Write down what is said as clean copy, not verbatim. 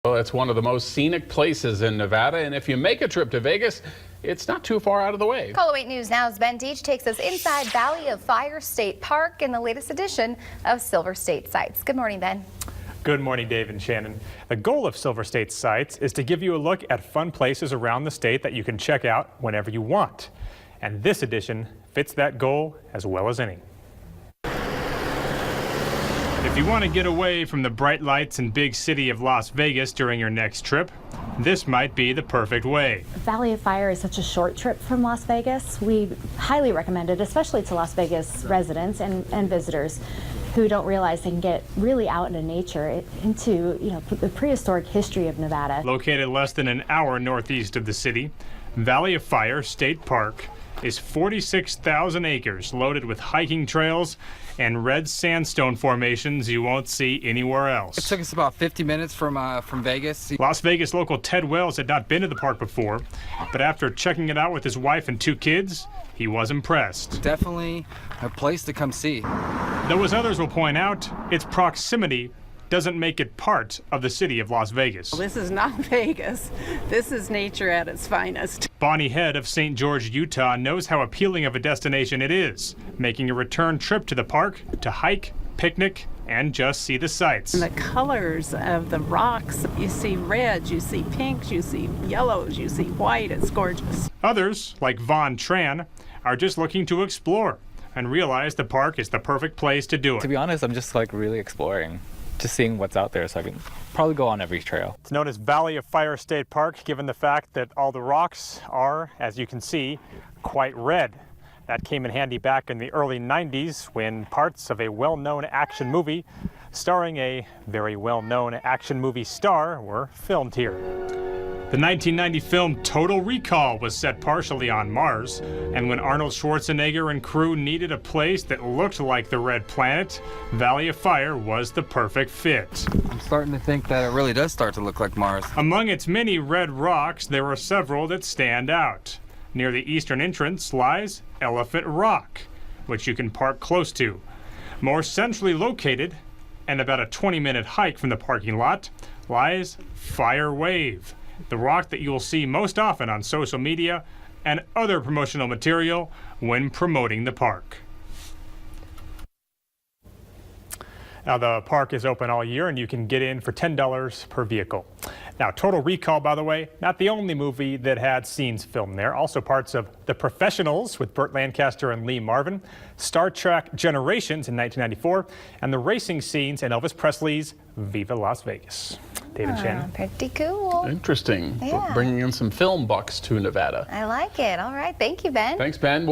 Well, it's one of the most scenic places in Nevada, and if you make a trip to Vegas, it's not too far out of the way. KOLO 8 News Now's Ben Deach takes us inside Valley of Fire State Park in the latest edition of Silver State Sights. Good morning, Ben. Good morning, Dave and Shannon. The goal of Silver State Sights is to give you a look at fun places around the state that you can check out whenever you want. And this edition fits that goal as well as any. If you want to get away from the bright lights and big city of Las Vegas during your next trip, this might be the perfect way. Valley of Fire is such a short trip from Las Vegas. We highly recommend it, especially to Las Vegas residents and visitors who don't realize they can get really out into nature, into the prehistoric history of Nevada. Located less than an hour northeast of the city, Valley of Fire State Park is 46,000 acres loaded with hiking trails and red sandstone formations you won't see anywhere else. It took us about 50 minutes from Vegas. Las Vegas local Ted Wells had not been to the park before, but after checking it out with his wife and 2 kids, he was impressed. Definitely a place to come see. Though as others will point out, its proximity doesn't make it part of the city of Las Vegas. This is not Vegas. This is nature at its finest. Bonnie Head of St. George, Utah knows how appealing of a destination it is, making a return trip to the park to hike, picnic, and just see the sights. And the colors of the rocks, you see reds, you see pinks, you see yellows, you see white. It's gorgeous. Others, like Vaughn Tran, are just looking to explore and realize the park is the perfect place to do it. To be honest, I'm just really exploring. Just seeing what's out there, so I can probably go on every trail. It's known as Valley of Fire State Park, given the fact that all the rocks are, as you can see, quite red. That came in handy back in the early 90s when parts of a well-known action movie starring a very well-known action movie star were filmed here. The 1990 film Total Recall was set partially on Mars, and when Arnold Schwarzenegger and crew needed a place that looked like the Red Planet, Valley of Fire was the perfect fit. I'm starting to think that it really does start to look like Mars. Among its many red rocks, there are several that stand out. Near the eastern entrance lies Elephant Rock, which you can park close to. More centrally located, and about a 20-minute hike from the parking lot, lies Fire Wave, the rock that you will see most often on social media and other promotional material when promoting the park. Now, the park is open all year and you can get in for $10 per vehicle. Now, Total Recall, by the way, not the only movie that had scenes filmed there. Also parts of The Professionals with Burt Lancaster and Lee Marvin, Star Trek Generations in 1994, and the racing scenes in Elvis Presley's Viva Las Vegas. David Shannon. Pretty cool. Interesting. Yeah. Bringing in some film bucks to Nevada. I like it. All right. Thank you, Ben. Thanks, Ben.